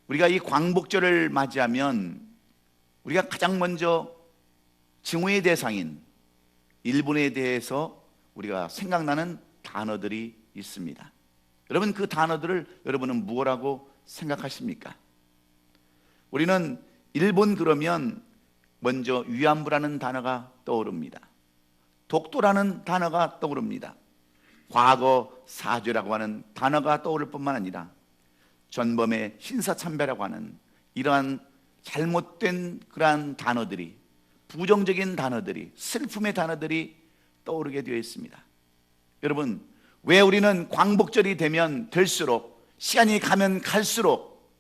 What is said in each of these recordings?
우리가 이 광복절을 맞이하면 우리가 가장 먼저 증오의 대상인 일본에 대해서 우리가 생각나는 단어들이 있습니다. 여러분, 그 단어들을 여러분은 무엇이라고 생각하십니까? 우리는 일본 그러면 먼저 위안부라는 단어가 떠오릅니다. 독도라는 단어가 떠오릅니다. 과거 사죄라고 하는 단어가 떠오를 뿐만 아니라 전범의 신사참배라고 하는 이러한 잘못된 그러한 단어들이, 부정적인 단어들이, 슬픔의 단어들이 떠오르게 되어 있습니다. 여러분, 왜 우리는 광복절이 되면 될수록, 시간이 가면 갈수록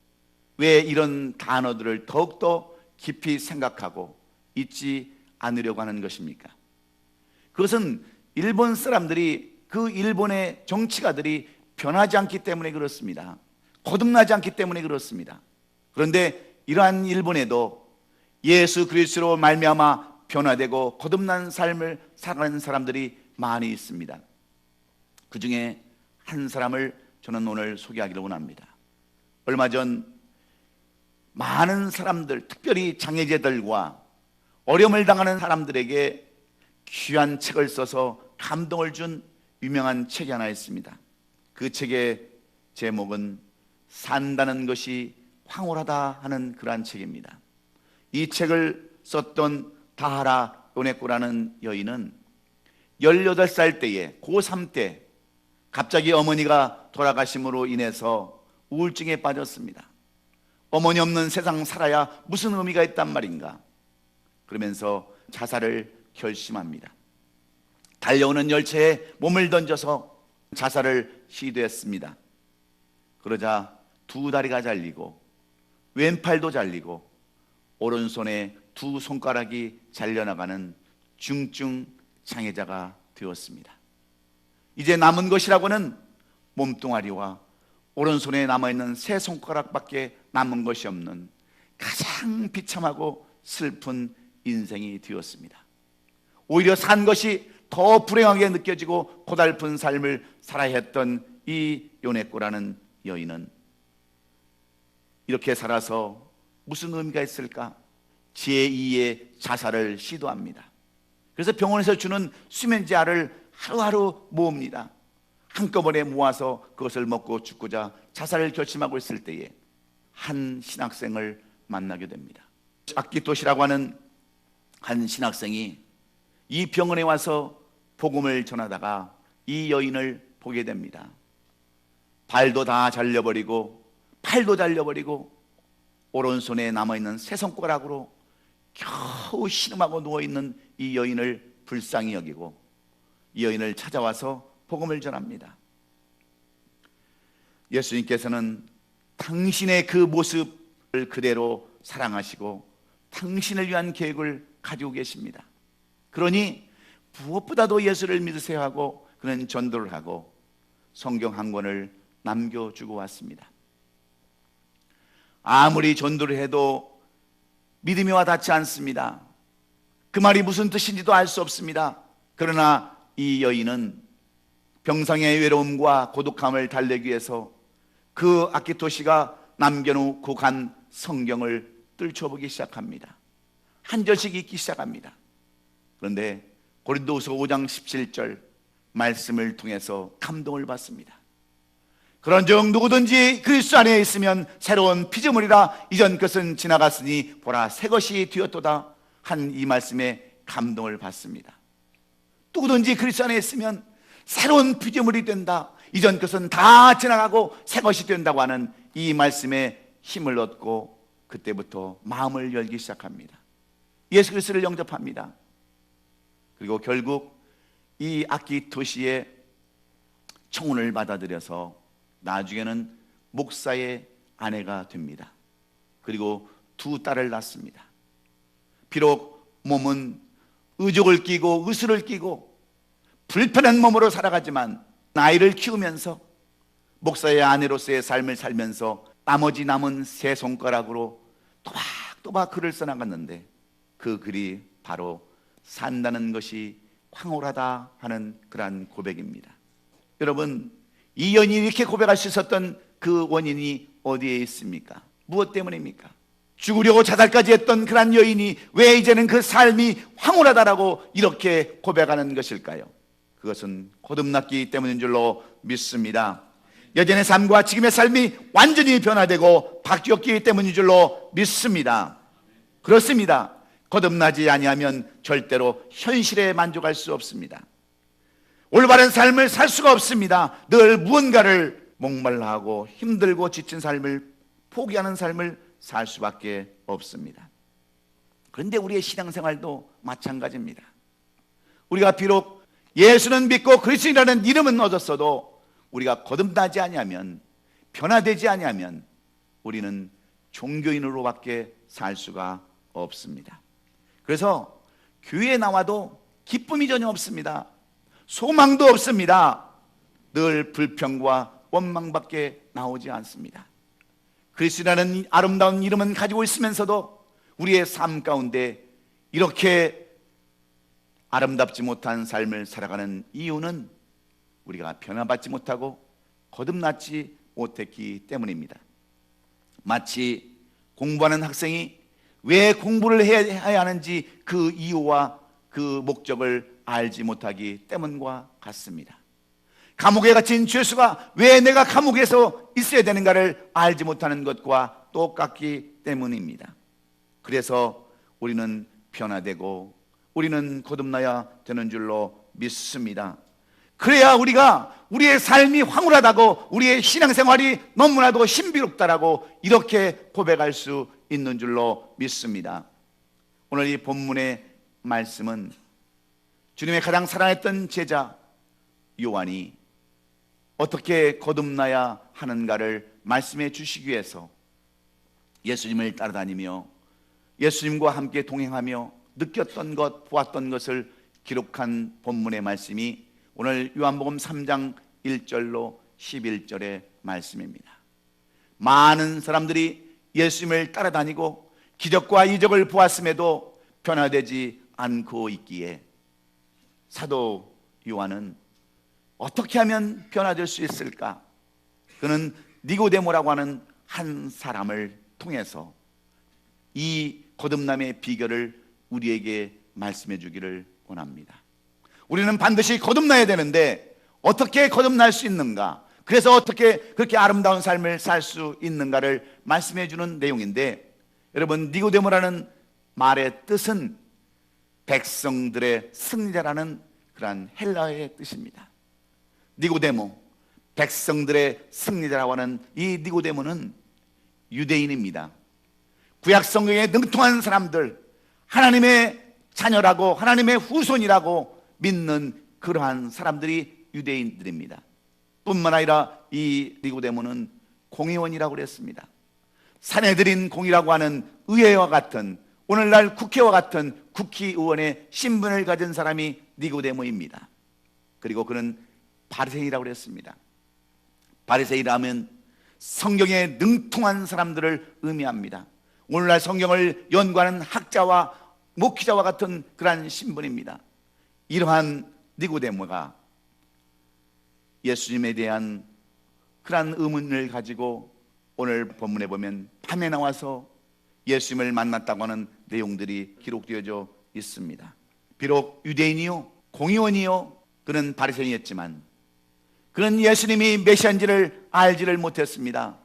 왜 이런 단어들을 더욱더 깊이 생각하고 잊지 않으려고 하는 것입니까? 그것은 일본 사람들이, 그 일본의 정치가들이 변하지 않기 때문에 그렇습니다. 거듭나지 않기 때문에 그렇습니다. 그런데 이러한 일본에도 예수 그리스도로 말미암아 변화되고 거듭난 삶을 살아가는 사람들이 많이 있습니다. 그 중에 한 사람을 저는 오늘 소개하기를 원합니다. 얼마 전 많은 사람들, 특별히 장애자들과 어려움을 당하는 사람들에게 귀한 책을 써서 감동을 준 유명한 책이 하나 있습니다. 그 책의 제목은 산다는 것이 황홀하다 하는 그러한 책입니다. 이 책을 썼던 다하라 요네코라는 여인은 18살 때에, 고3 때 갑자기 어머니가 돌아가심으로 인해서 우울증에 빠졌습니다. 어머니 없는 세상 살아야 무슨 의미가 있단 말인가? 그러면서 자살을 결심합니다. 달려오는 열차에 몸을 던져서 자살을 시도했습니다. 그러자 두 다리가 잘리고 왼팔도 잘리고 오른손에 두 손가락이 잘려나가는 중증 장애자가 되었습니다. 이제 남은 것이라고는 몸뚱아리와 오른손에 남아있는 세 손가락밖에 남은 것이 없는 가장 비참하고 슬픈 인생이 되었습니다. 오히려 산 것이 더 불행하게 느껴지고 고달픈 삶을 살아야 했던 이 요네코라는 여인은 이렇게 살아서 무슨 의미가 있을까? 제2의 자살을 시도합니다. 그래서 병원에서 주는 수면제알을 하루하루 모읍니다. 한꺼번에 모아서 그것을 먹고 죽고자 자살을 결심하고 있을 때에 한 신학생을 만나게 됩니다. 아키토시라고 하는 한 신학생이 이 병원에 와서 복음을 전하다가 이 여인을 보게 됩니다. 발도 다 잘려버리고 팔도 잘려버리고 오른손에 남아있는 세 손가락으로 겨우 신음하고 누워있는 이 여인을 불쌍히 여기고 이 여인을 찾아와서 복음을 전합니다. 예수님께서는 당신의 그 모습을 그대로 사랑하시고 당신을 위한 계획을 가지고 계십니다. 그러니 무엇보다도 예수를 믿으세요 하고 그는 전도를 하고 성경 한 권을 남겨주고 왔습니다. 아무리 전도를 해도 믿음이 와닿지 않습니다. 그 말이 무슨 뜻인지도 알 수 없습니다. 그러나 이 여인은 병상의 외로움과 고독함을 달래기 위해서 그 아키토시가 남겨놓고 간 성경을 뜰쳐보기 시작합니다. 한 절씩 읽기 시작합니다. 그런데 고린도후서 5장 17절 말씀을 통해서 감동을 받습니다. 그런즉 누구든지 그리스도 안에 있으면 새로운 피조물이라 이전 것은 지나갔으니 보라 새 것이 되었도다 한 이 말씀에 감동을 받습니다. 누구든지 그리스도 안에 있으면 새로운 피조물이 된다, 이전 것은 다 지나가고 새 것이 된다고 하는 이 말씀에 힘을 얻고 그때부터 마음을 열기 시작합니다. 예수 그리스도를 영접합니다. 그리고 결국 이 아키토시의 청혼을 받아들여서 나중에는 목사의 아내가 됩니다. 그리고 두 딸을 낳습니다. 비록 몸은 의족을 끼고 의술을 끼고 불편한 몸으로 살아가지만 아이를 키우면서 목사의 아내로서의 삶을 살면서 나머지 남은 세 손가락으로 또박또박 글을 써나갔는데 그 글이 바로 산다는 것이 황홀하다 하는 그러한 고백입니다. 여러분, 이 여인이 이렇게 고백할 수 있었던 그 원인이 어디에 있습니까? 무엇 때문입니까? 죽으려고 자살까지 했던 그런 여인이 왜 이제는 그 삶이 황홀하다라고 이렇게 고백하는 것일까요? 그것은 거듭났기 때문인 줄로 믿습니다. 여전의 삶과 지금의 삶이 완전히 변화되고 바뀌었기 때문인 줄로 믿습니다. 그렇습니다. 거듭나지 아니하면 절대로 현실에 만족할 수 없습니다. 올바른 삶을 살 수가 없습니다. 늘 무언가를 목말라하고 힘들고 지친 삶을 포기하는 삶을 살 수밖에 없습니다. 그런데 우리의 신앙생활도 마찬가지입니다. 우리가 비록 예수는 믿고 그리스도인이라는 이름은 얻었어도 우리가 거듭나지 아니하면, 변화되지 아니하면 우리는 종교인으로밖에 살 수가 없습니다. 그래서 교회에 나와도 기쁨이 전혀 없습니다. 소망도 없습니다. 늘 불평과 원망밖에 나오지 않습니다. 그리스도라는 아름다운 이름은 가지고 있으면서도 우리의 삶 가운데 이렇게 아름답지 못한 삶을 살아가는 이유는 우리가 변화받지 못하고 거듭났지 못했기 때문입니다. 마치 공부하는 학생이 왜 공부를 해야 하는지 그 이유와 그 목적을 알지 못하기 때문과 같습니다. 감옥에 갇힌 죄수가 왜 내가 감옥에서 있어야 되는가를 알지 못하는 것과 똑같기 때문입니다. 그래서 우리는 변화되고 우리는 거듭나야 되는 줄로 믿습니다. 그래야 우리가 우리의 삶이 황홀하다고, 우리의 신앙생활이 너무나도 신비롭다라고 이렇게 고백할 수 있는 줄로 믿습니다. 오늘 이 본문의 말씀은 주님의 가장 사랑했던 제자 요한이 어떻게 거듭나야 하는가를 말씀해 주시기 위해서 예수님을 따라다니며 예수님과 함께 동행하며 느꼈던 것, 보았던 것을 기록한 본문의 말씀이 오늘 요한복음 3장 1절로 11절의 말씀입니다. 많은 사람들이 예수님을 따라다니고 기적과 이적을 보았음에도 변화되지 않고 있기에 사도 요한은 어떻게 하면 변화될 수 있을까? 그는 니고데모라고 하는 한 사람을 통해서 이 거듭남의 비결을 우리에게 말씀해 주기를 원합니다. 우리는 반드시 거듭나야 되는데 어떻게 거듭날 수 있는가? 그래서 어떻게 그렇게 아름다운 삶을 살 수 있는가를 말씀해 주는 내용인데, 여러분, 니고데모라는 말의 뜻은 백성들의 승리자라는 그러한 헬라어의 뜻입니다. 니고데모, 백성들의 승리자라고 하는 이 니고데모는 유대인입니다. 구약 성경에 능통한 사람들, 하나님의 자녀라고, 하나님의 후손이라고 믿는 그러한 사람들이 유대인들입니다. 뿐만 아니라 이 니고데모는 공의원이라고 그랬습니다. 사내들인 공이라고 하는 의회와 같은, 오늘날 국회와 같은 국회의원의 신분을 가진 사람이 니고데모입니다. 그리고 그는 바리새인이라고 그랬습니다. 바리새인이라면 성경에 능통한 사람들을 의미합니다. 오늘날 성경을 연구하는 학자와 목회자와 같은 그러한 신분입니다. 이러한 니고데모가 예수님에 대한 그러한 의문을 가지고 오늘 본문에 보면 밤에 나와서 예수님을 만났다고 하는 내용들이 기록되어져 있습니다. 비록 유대인이요 공의원이요 그는 바리새인이었지만 그는 예수님이 메시아인지를 알지를 못했습니다.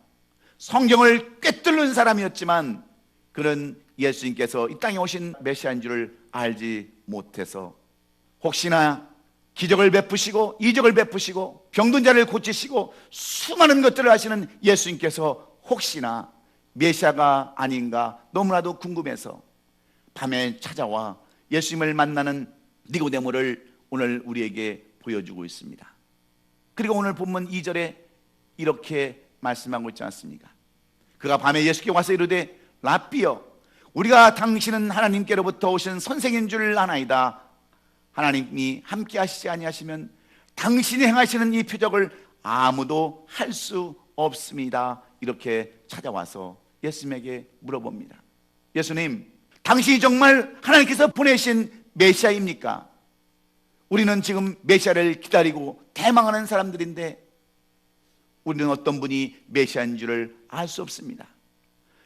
성경을 꿰뚫는 사람이었지만 그는 예수님께서 이 땅에 오신 메시아인 줄을 알지 못해서 혹시나 기적을 베푸시고 이적을 베푸시고 병든 자를 고치시고 수많은 것들을 하시는 예수님께서 혹시나 메시아가 아닌가 너무나도 궁금해서 밤에 찾아와 예수님을 만나는 니고데모를 오늘 우리에게 보여주고 있습니다. 그리고 오늘 본문 2절에 이렇게 말씀하고 있지 않습니까? 그가 밤에 예수께 와서 이르되 랍비여, 우리가 당신은 하나님께로부터 오신 선생인 줄 아나이다. 하나님이 함께 하시지 아니하시면 당신이 행하시는 이 표적을 아무도 할 수 없습니다. 이렇게 찾아와서 예수님에게 물어봅니다. 예수님, 당신이 정말 하나님께서 보내신 메시아입니까? 우리는 지금 메시아를 기다리고 대망하는 사람들인데 우리는 어떤 분이 메시아인 줄을 알 수 없습니다.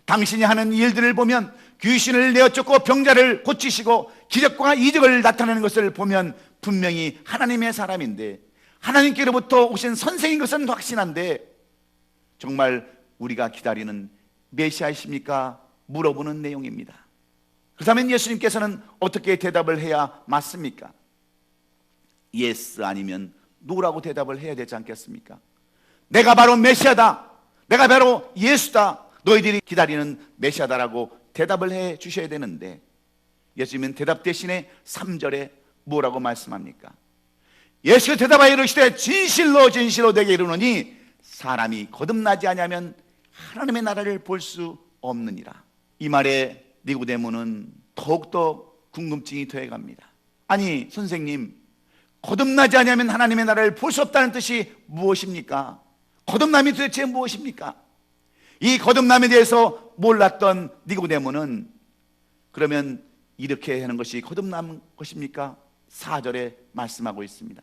당신이 하는 일들을 보면 귀신을 내어쫓고 병자를 고치시고 기적과 이적을 나타내는 것을 보면 분명히 하나님의 사람인데, 하나님께로부터 오신 선생인 것은 확신한데, 정말 우리가 기다리는 메시아이십니까? 물어보는 내용입니다. 그렇다면 예수님께서는 어떻게 대답을 해야 맞습니까? 예스 아니면 노라고 대답을 해야 되지 않겠습니까? 내가 바로 메시아다, 내가 바로 예수다, 너희들이 기다리는 메시아다라고 대답을 해 주셔야 되는데, 예수님은 대답 대신에 3절에 뭐라고 말씀합니까? 예수가 대답하여 이르시되 진실로 진실로 내게 이르노니 사람이 거듭나지 아니하면 하나님의 나라를 볼 수 없느니라. 이 말에 니고데모는 더욱더 궁금증이 더해갑니다. 아니 선생님, 거듭나지 아니하면 하나님의 나라를 볼 수 없다는 뜻이 무엇입니까? 거듭남이 도대체 무엇입니까? 이 거듭남에 대해서 몰랐던 니고데모는 그러면 이렇게 하는 것이 거듭남 것입니까? 4절에 말씀하고 있습니다.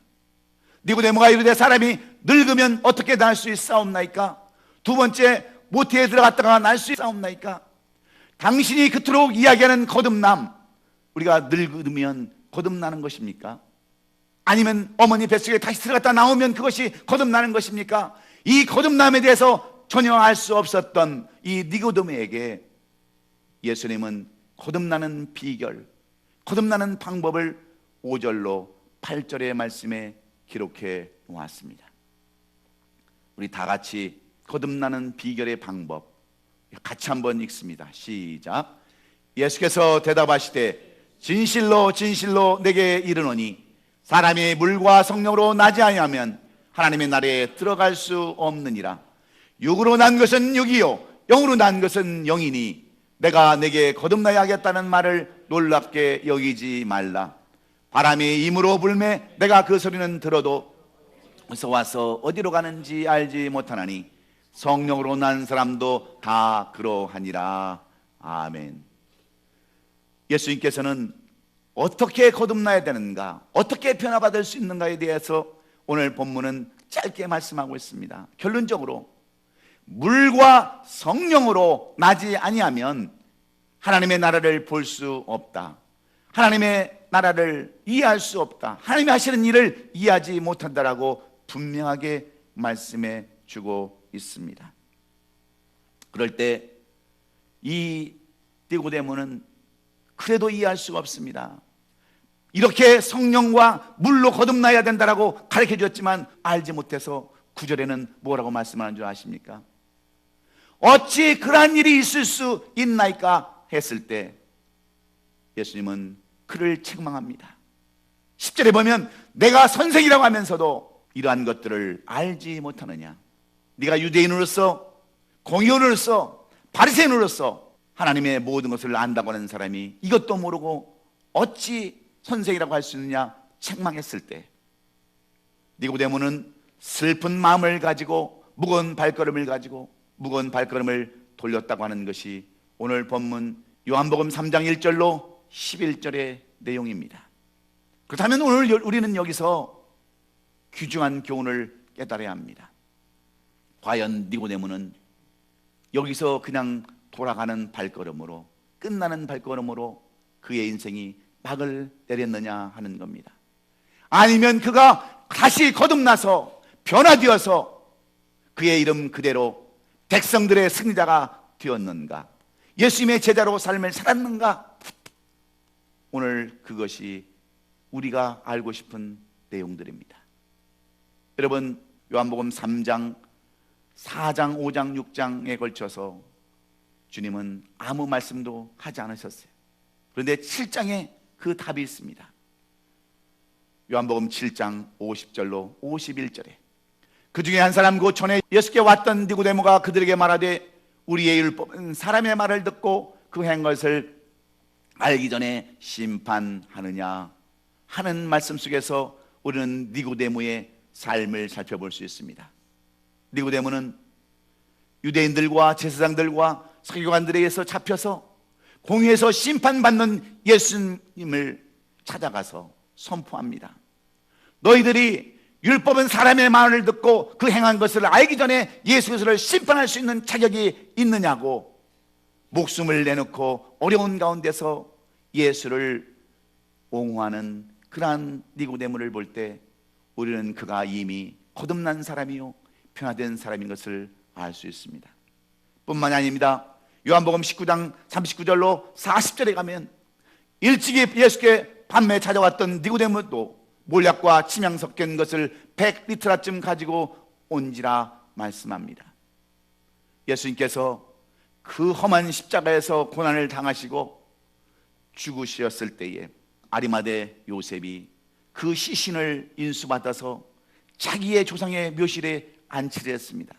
니고데모가 이르되 사람이 늙으면 어떻게 날 수 있사옵나이까? 두 번째, 모태에 들어갔다가 날 수 있사옵나이까? 당신이 그토록 이야기하는 거듭남, 우리가 늙으면 거듭나는 것입니까? 아니면 어머니 뱃속에 다시 들어갔다 나오면 그것이 거듭나는 것입니까? 이 거듭남에 대해서 전혀 알 수 없었던 이 니고데모에게 예수님은 거듭나는 비결, 거듭나는 방법을 5절로 8절의 말씀에 기록해 놓았습니다. 우리 다 같이 거듭나는 비결의 방법 같이 한번 읽습니다. 시작. 예수께서 대답하시되 진실로 진실로 내게 이르노니 사람이 물과 성령으로 나지 아니하면 하나님의 나라에 들어갈 수 없느니라. 육으로 난 것은 육이요 영으로 난 것은 영이니 내가 내게 거듭나야 하겠다는 말을 놀랍게 여기지 말라. 바람이 임으로 불매 내가 그 소리는 들어도 어디서 와서 어디로 가는지 알지 못하나니 성령으로 난 사람도 다 그러하니라. 아멘. 예수님께서는 어떻게 거듭나야 되는가, 어떻게 변화받을 수 있는가에 대해서 오늘 본문은 짧게 말씀하고 있습니다. 결론적으로 물과 성령으로 나지 아니하면 하나님의 나라를 볼 수 없다, 하나님의 나라를 이해할 수 없다, 하나님이 하시는 일을 이해하지 못한다라고 분명하게 말씀해 주고 있습니다. 그럴 때 이 니고데모는 그래도 이해할 수가 없습니다. 이렇게 성령과 물로 거듭나야 된다라고 가르쳐 주었지만 알지 못해서 9절에는 뭐라고 말씀하는 줄 아십니까? 어찌 그러한 일이 있을 수 있나이까 했을 때 예수님은 그를 책망합니다. 10절에 보면 내가 선생이라고 하면서도 이러한 것들을 알지 못하느냐? 네가 유대인으로서, 공의원으로서, 바리새인으로서 하나님의 모든 것을 안다고 하는 사람이 이것도 모르고 어찌 선생이라고 할 수 있느냐 책망했을 때 니고데모는 슬픈 마음을 가지고 무거운 발걸음을 돌렸다고 하는 것이 오늘 본문 요한복음 3장 1절로 11절의 내용입니다. 그렇다면 오늘 우리는 여기서 귀중한 교훈을 깨달아야 합니다. 과연 니고데모는 여기서 그냥 돌아가는 발걸음으로, 끝나는 발걸음으로 그의 인생이 막을 내렸느냐 하는 겁니다. 아니면 그가 다시 거듭나서 변화되어서 그의 이름 그대로 백성들의 승리자가 되었는가, 예수님의 제자로 삶을 살았는가? 오늘 그것이 우리가 알고 싶은 내용들입니다. 여러분, 요한복음 3장, 4장, 5장, 6장에 걸쳐서 주님은 아무 말씀도 하지 않으셨어요. 그런데 7장에 그 답이 있습니다. 요한복음 7장 50절로 51절에 그 중에 한 사람 곧 전에 예수께 왔던 니고데모가 그들에게 말하되 우리의 율법은 사람의 말을 듣고 그 한 것을 알기 전에 심판하느냐 하는 말씀 속에서 우리는 니고데모의 삶을 살펴볼 수 있습니다. 니고데모는 유대인들과 제사장들과 서기관들에 의해서 잡혀서 공회에서 심판받는 예수님을 찾아가서 선포합니다. 너희들이 율법은 사람의 말을 듣고 그 행한 것을 알기 전에 예수 그리스도를 심판할 수 있는 자격이 있느냐고 목숨을 내놓고 어려운 가운데서 예수를 옹호하는 그러한 니고데모를 볼 때 우리는 그가 이미 거듭난 사람이요 변화된 사람인 것을 알 수 있습니다. 뿐만이 아닙니다. 요한복음 19장 39절로 40절에 가면 일찍이 예수께 밤에 찾아왔던 니고데모도 몰약과 침향 섞인 것을 100리터쯤 가지고 온지라 말씀합니다. 예수님께서 그 험한 십자가에서 고난을 당하시고 죽으셨을 때에 아리마대 요셉이 그 시신을 인수받아서 자기의 조상의 묘실에 안치를 했습니다.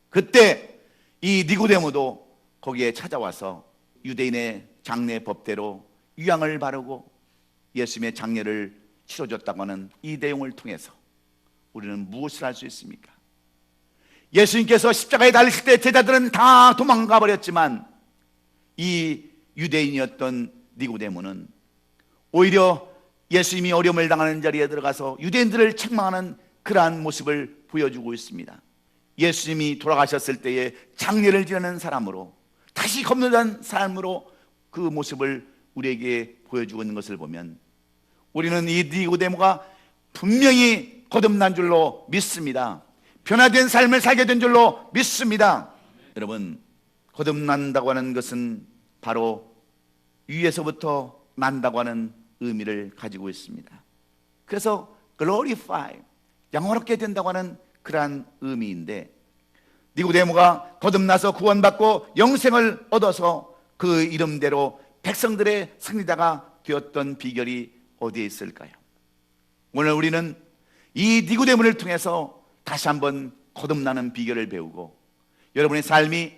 그때 이 니고데모도 거기에 찾아와서 유대인의 장례 법대로 유향을 바르고 예수님의 장례를 치러줬다고 하는 이 내용을 통해서 우리는 무엇을 알 수 있습니까? 예수님께서 십자가에 달리실 때 제자들은 다 도망가 버렸지만 이 유대인이었던 니고데모는 오히려 예수님이 어려움을 당하는 자리에 들어가서 유대인들을 책망하는 그러한 모습을 보여주고 있습니다. 예수님이 돌아가셨을 때에 장례를 지내는 사람으로 다시 건너는 삶으로 그 모습을 우리에게 보여주고 있는 것을 보면 우리는 이 니고데모가 분명히 거듭난 줄로 믿습니다. 변화된 삶을 살게 된 줄로 믿습니다. 여러분, 거듭난다고 하는 것은 바로 위에서부터 난다고 하는 의미를 가지고 있습니다. 그래서 glorify, 영화롭게 된다고 하는 그러한 의미인데 니고데모가 거듭나서 구원받고 영생을 얻어서 그 이름대로 백성들의 승리자가 되었던 비결이 어디에 있을까요? 오늘 우리는 이 니고데모를 통해서 다시 한번 거듭나는 비결을 배우고 여러분의 삶이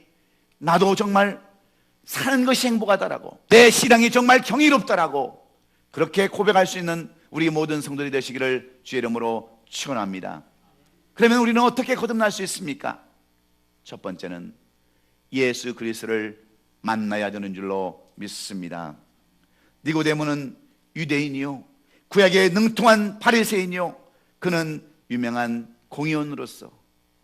나도 정말 사는 것이 행복하다라고 내 신앙이 정말 경이롭다라고 그렇게 고백할 수 있는 우리 모든 성도들이 되시기를 주의 이름으로 축원합니다. 그러면 우리는 어떻게 거듭날 수 있습니까? 첫 번째는 예수 그리스도를 만나야 되는 줄로 믿습니다. 니고데모는 유대인이요 구약에 능통한 바리새인이요 그는 유명한 공의원으로서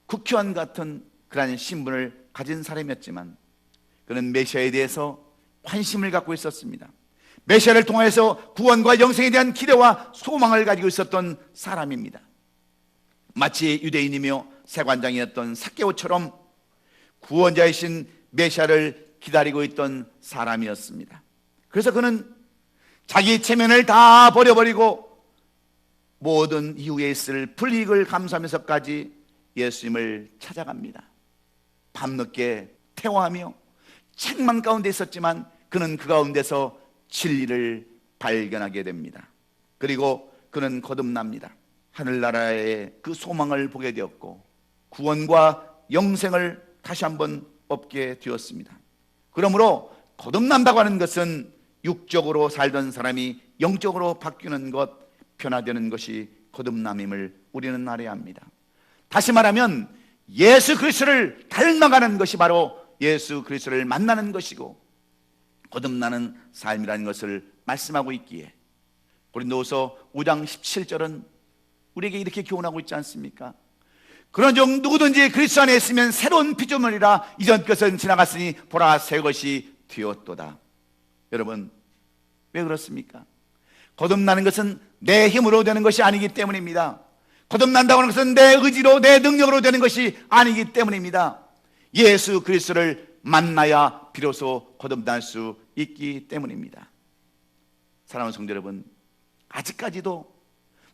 국회의원 같은 그러한 신분을 가진 사람이었지만 그는 메시아에 대해서 관심을 갖고 있었습니다. 메시아를 통해서 구원과 영생에 대한 기대와 소망을 가지고 있었던 사람입니다. 마치 유대인이며 세관장이었던 삭개오처럼 구원자이신 메시아를 기다리고 있던 사람이었습니다. 그래서 그는 자기 체면을 다 버려버리고 모든 이후에 있을 불이익을 감수하면서까지 예수님을 찾아갑니다. 밤늦게 태워하며 책망 가운데 있었지만 그는 그 가운데서 진리를 발견하게 됩니다. 그리고 그는 거듭납니다. 하늘나라의 그 소망을 보게 되었고 구원과 영생을 다시 한번 얻게 되었습니다. 그러므로 거듭난다고 하는 것은 육적으로 살던 사람이 영적으로 바뀌는 것, 변화되는 것이 거듭남임을 우리는 알아야 합니다. 다시 말하면 예수 그리스도를 닮아가는 것이 바로 예수 그리스도를 만나는 것이고 거듭나는 삶이라는 것을 말씀하고 있기에 고린도후서 5장 17절은 우리에게 이렇게 교훈하고 있지 않습니까? 그런즉 누구든지 그리스도 안에 있으면 새로운 피조물이라 이전 것은 지나갔으니 보라 새 것이 되었도다. 여러분, 왜 그렇습니까? 거듭나는 것은 내 힘으로 되는 것이 아니기 때문입니다. 거듭난다고 하는 것은 내 의지로 내 능력으로 되는 것이 아니기 때문입니다. 예수 그리스도를 만나야 비로소 거듭날 수 있기 때문입니다. 사랑하는 성도 여러분, 아직까지도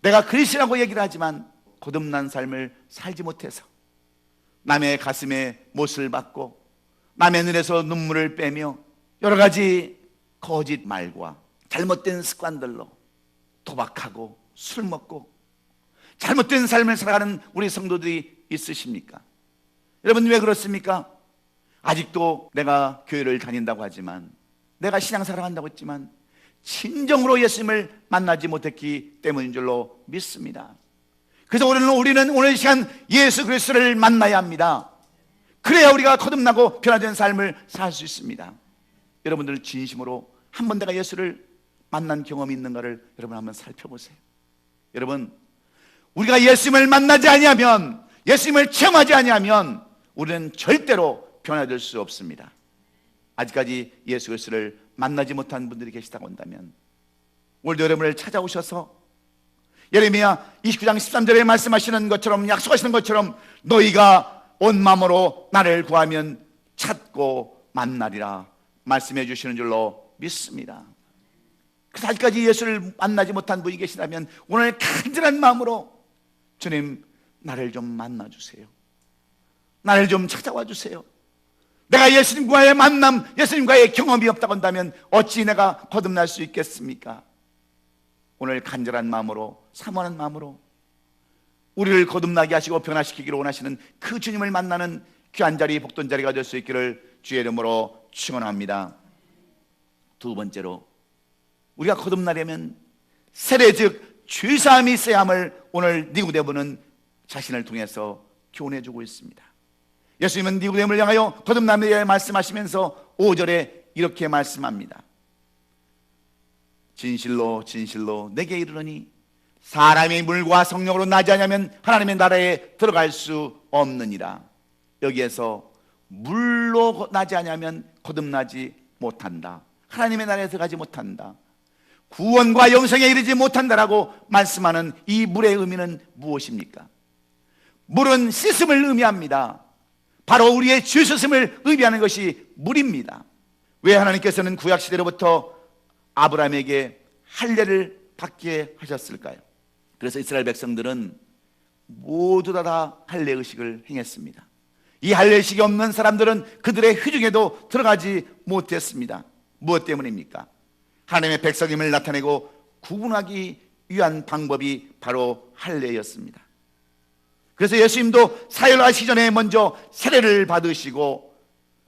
내가 그리스도라고 얘기를 하지만 거듭난 삶을 살지 못해서 남의 가슴에 못을 박고 남의 눈에서 눈물을 빼며 여러 가지 거짓 말과 잘못된 습관들로 도박하고 술 먹고 잘못된 삶을 살아가는 우리 성도들이 있으십니까? 여러분, 왜 그렇습니까? 아직도 내가 교회를 다닌다고 하지만 내가 신앙생활을 한다고 했지만 진정으로 예수님을 만나지 못했기 때문인 줄로 믿습니다. 그래서 우리는 오늘 이 시간 예수 그리스도를 만나야 합니다. 그래야 우리가 거듭나고 변화된 삶을 살 수 있습니다. 여러분들 진심으로 한번 내가 예수를 만난 경험이 있는가를 여러분 한번 살펴보세요. 여러분, 우리가 예수님을 만나지 아니하면, 예수님을 체험하지 아니하면 우리는 절대로 변화될 수 없습니다. 아직까지 예수 그리스도를 만나지 못한 분들이 계시다고 한다면 오늘도 여러분을 찾아오셔서 예레미야 29장 13절에 말씀하시는 것처럼, 약속하시는 것처럼 너희가 온 마음으로 나를 구하면 찾고 만나리라 말씀해 주시는 줄로 믿습니다. 그래서 아직까지 예수를 만나지 못한 분이 계시다면 오늘 간절한 마음으로 주님, 나를 좀 만나주세요. 나를 좀 찾아와 주세요. 내가 예수님과의 만남, 예수님과의 경험이 없다고 한다면 어찌 내가 거듭날 수 있겠습니까? 오늘 간절한 마음으로, 사모하는 마음으로 우리를 거듭나게 하시고 변화시키기를 원하시는 그 주님을 만나는 귀한 자리, 복된 자리가 될 수 있기를 주의 이름으로 축원합니다. 두 번째로, 우리가 거듭나려면 세례 즉 죄사함이 있어야 함을 오늘 니고데모는 자신을 통해서 교훈해주고 있습니다. 예수님은 니고데모를 향하여 거듭남에 대해 말씀하시면서 5절에 이렇게 말씀합니다. 진실로 진실로 내게 이르노니 사람이 물과 성령으로 나지 않으면 하나님의 나라에 들어갈 수 없느니라. 여기에서 물로 나지 않으면 거듭나지 못한다, 하나님의 나라에 들어가지 못한다, 구원과 영생에 이르지 못한다라고 말씀하는 이 물의 의미는 무엇입니까? 물은 씻음을 의미합니다. 바로 우리의 죄 씻음을 의미하는 것이 물입니다. 왜 하나님께서는 구약시대로부터 아브라함에게 할례를 받게 하셨을까요? 그래서 이스라엘 백성들은 모두 다 할례 의식을 행했습니다. 이 할례 의식이 없는 사람들은 그들의 회중에도 들어가지 못했습니다. 무엇 때문입니까? 하나님의 백성임을 나타내고 구분하기 위한 방법이 바로 할례였습니다. 그래서 예수님도 사역하시기 전에 먼저 세례를 받으시고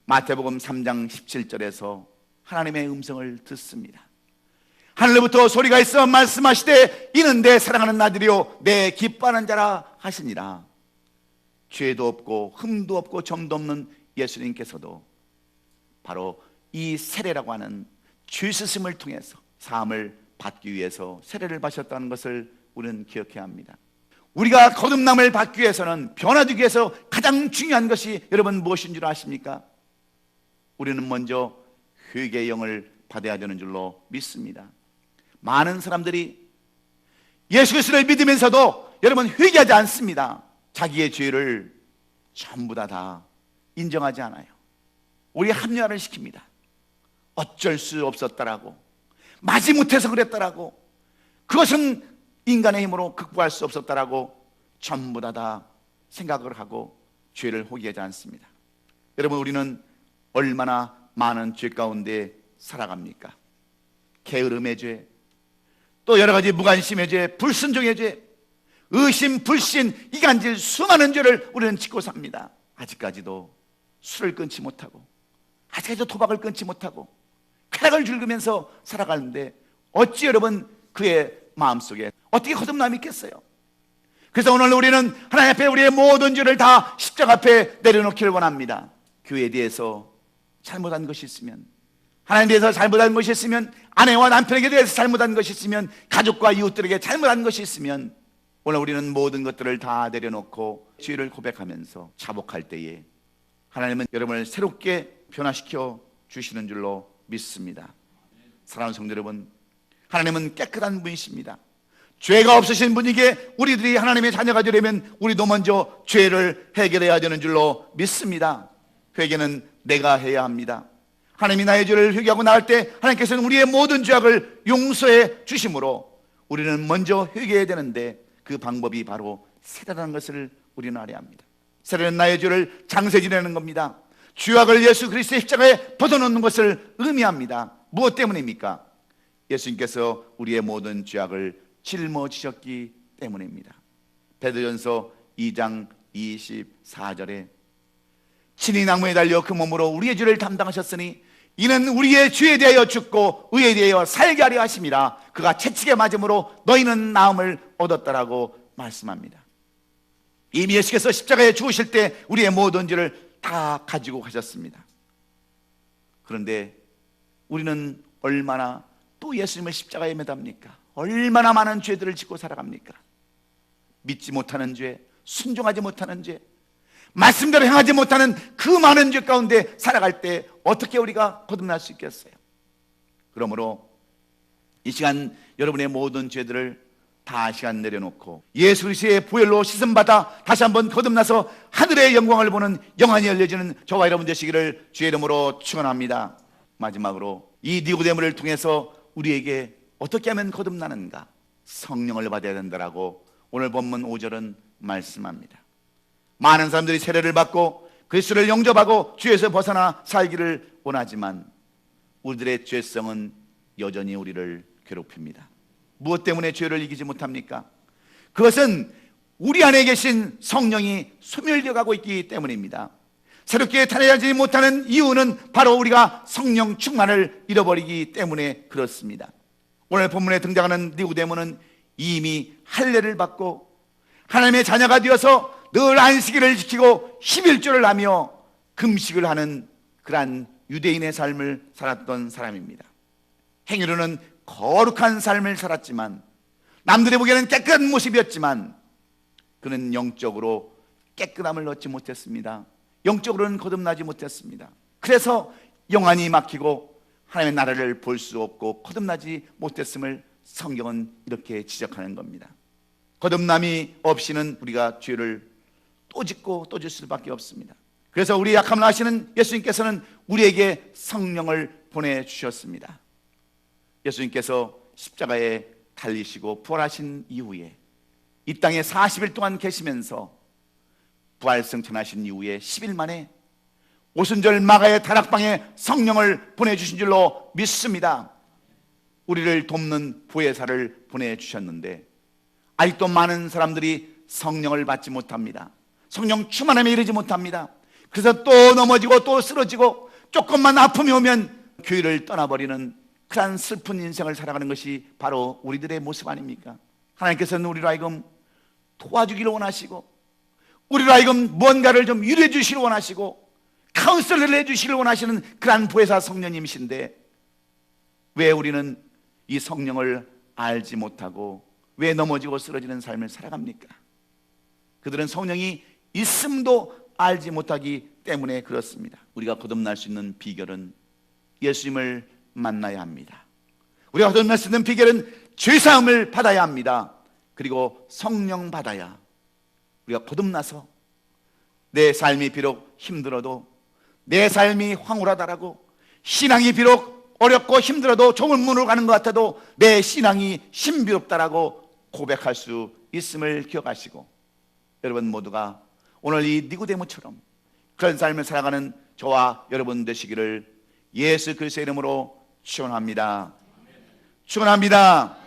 마태복음 3장 17절에서 하나님의 음성을 듣습니다. 하늘로부터 소리가 있어 말씀하시되 이는 내 사랑하는 아들이요 내 기뻐하는 자라 하시니라. 죄도 없고 흠도 없고 점도 없는 예수님께서도 바로 이 세례라고 하는 죄 씻음을 통해서 사함을 받기 위해서 세례를 받으셨다는 것을 우리는 기억해야 합니다. 우리가 거듭남을 받기 위해서는, 변화되기 위해서 가장 중요한 것이 여러분 무엇인 줄 아십니까? 우리는 먼저 회개의 영을 받아야 되는 줄로 믿습니다. 많은 사람들이 예수 그리스도를 믿으면서도 여러분 회개하지 않습니다. 자기의 죄를 전부 다 인정하지 않아요. 우리 합리화를 시킵니다. 어쩔 수 없었다라고, 마지못해서 그랬다라고, 그것은 인간의 힘으로 극복할 수 없었다라고 전부 다 생각을 하고 죄를 호기하지 않습니다. 여러분, 우리는 얼마나 많은 죄 가운데 살아갑니까? 게으름의 죄, 또 여러 가지 무관심의 죄, 불순종의 죄, 의심, 불신, 이간질 수많은 죄를 우리는 짓고 삽니다. 아직까지도 술을 끊지 못하고, 아직까지도 도박을 끊지 못하고 쾌락을 즐기면서 살아가는데 어찌 여러분 그의 마음속에 어떻게 거듭남이 있겠어요? 그래서 오늘 우리는 하나님 앞에 우리의 모든 죄를 다 십자가 앞에 내려놓기를 원합니다. 교회에 대해서 잘못한 것이 있으면, 하나님에 대해서 잘못한 것이 있으면, 아내와 남편에게 대해서 잘못한 것이 있으면, 가족과 이웃들에게 잘못한 것이 있으면 오늘 우리는 모든 것들을 다 내려놓고 죄를 고백하면서 자복할 때에 하나님은 여러분을 새롭게 변화시켜 주시는 줄로 믿습니다. 사랑하는 성도 여러분, 하나님은 깨끗한 분이십니다. 죄가 없으신 분에게 우리들이 하나님의 자녀가 되려면 우리도 먼저 죄를 해결해야 되는 줄로 믿습니다. 회개는 내가 해야 합니다. 하나님이 나의 죄를 회개하고 나갈 때 하나님께서는 우리의 모든 죄악을 용서해 주심으로 우리는 먼저 회개해야 되는데, 그 방법이 바로 세례라는 것을 우리는 알아야 합니다. 세례는 나의 죄를 장세지내는 겁니다. 죄악을 예수 그리스도의 십자가에 벗어놓는 것을 의미합니다. 무엇 때문입니까? 예수님께서 우리의 모든 죄악을 짊어지셨기 때문입니다. 베드로전서 2장 24절에 친히 나무에 달려 그 몸으로 우리의 죄를 담당하셨으니 이는 우리의 죄에 대하여 죽고 의에 대하여 살게 하려 하심이라. 그가 채찍에 맞음으로 너희는 나음을 얻었다라고 말씀합니다. 이미 예수께서 십자가에 죽으실 때 우리의 모든 죄를 다 가지고 가셨습니다. 그런데 우리는 얼마나 또 예수님을 십자가에 매답니까? 얼마나 많은 죄들을 짓고 살아갑니까? 믿지 못하는 죄, 순종하지 못하는 죄, 말씀대로 행하지 못하는 그 많은 죄 가운데 살아갈 때 어떻게 우리가 거듭날 수 있겠어요? 그러므로 이 시간 여러분의 모든 죄들을 다 시간 내려놓고 예수 그리스도의 보혈로 씻음받아 다시 한번 거듭나서 하늘의 영광을 보는 영안이 열려지는 저와 여러분 되시기를 주의 이름으로 축원합니다. 마지막으로 이 니고데모를 통해서 우리에게 어떻게 하면 거듭나는가? 성령을 받아야 된다라고 오늘 본문 5절은 말씀합니다. 많은 사람들이 세례를 받고 그리스도를 영접하고 죄에서 벗어나 살기를 원하지만 우리들의 죄성은 여전히 우리를 괴롭힙니다. 무엇 때문에 죄를 이기지 못합니까? 그것은 우리 안에 계신 성령이 소멸되어 가고 있기 때문입니다. 새롭게 탄생하지 못하는 이유는 바로 우리가 성령 충만을 잃어버리기 때문에 그렇습니다. 오늘 본문에 등장하는 니고데모는 이미 할례를 받고 하나님의 자녀가 되어서 늘 안식일을 지키고 11조를 하며 금식을 하는 그러한 유대인의 삶을 살았던 사람입니다. 행위로는 거룩한 삶을 살았지만 남들이 보기에는 깨끗한 모습이었지만 그는 영적으로 깨끗함을 얻지 못했습니다. 영적으로는 거듭나지 못했습니다. 그래서 영안이 막히고 하나님의 나라를 볼 수 없고 거듭나지 못했음을 성경은 이렇게 지적하는 겁니다. 거듭남이 없이는 우리가 죄를 또 짓고 또 질 수밖에 없습니다. 그래서 우리 약함을 아시는 예수님께서는 우리에게 성령을 보내주셨습니다. 예수님께서 십자가에 달리시고 부활하신 이후에 이 땅에 40일 동안 계시면서 부활승천하신 이후에 10일 만에 오순절 마가의 다락방에 성령을 보내주신 줄로 믿습니다. 우리를 돕는 보혜사를 보내주셨는데 아직도 많은 사람들이 성령을 받지 못합니다. 성령 충만함에 이르지 못합니다. 그래서 또 넘어지고 또 쓰러지고 조금만 아픔이 오면 교회를 떠나버리는 그런 슬픈 인생을 살아가는 것이 바로 우리들의 모습 아닙니까? 하나님께서는 우리로 하여금 도와주기를 원하시고 우리로 하여금 뭔가를 좀 위로해 주시기를 원하시고 카운슬을 해주시기를 원하시는 그러한 보혜사 성령님이신데 왜 우리는 이 성령을 알지 못하고 왜 넘어지고 쓰러지는 삶을 살아갑니까? 그들은 성령이 있음도 알지 못하기 때문에 그렇습니다. 우리가 거듭날 수 있는 비결은 예수님을 만나야 합니다. 우리가 거듭날 수 있는 비결은 죄사함을 받아야 합니다. 그리고 성령 받아야 우리가 거듭나서 내 삶이 비록 힘들어도 내 삶이 황홀하다라고 신앙이 비록 어렵고 힘들어도 좁은 문으로 가는 것 같아도 내 신앙이 신비롭다라고 고백할 수 있음을 기억하시고 여러분 모두가 오늘 이 니고데모처럼 그런 삶을 살아가는 저와 여러분 되시기를 예수 그리스도의 이름으로 축원합니다. 축원합니다.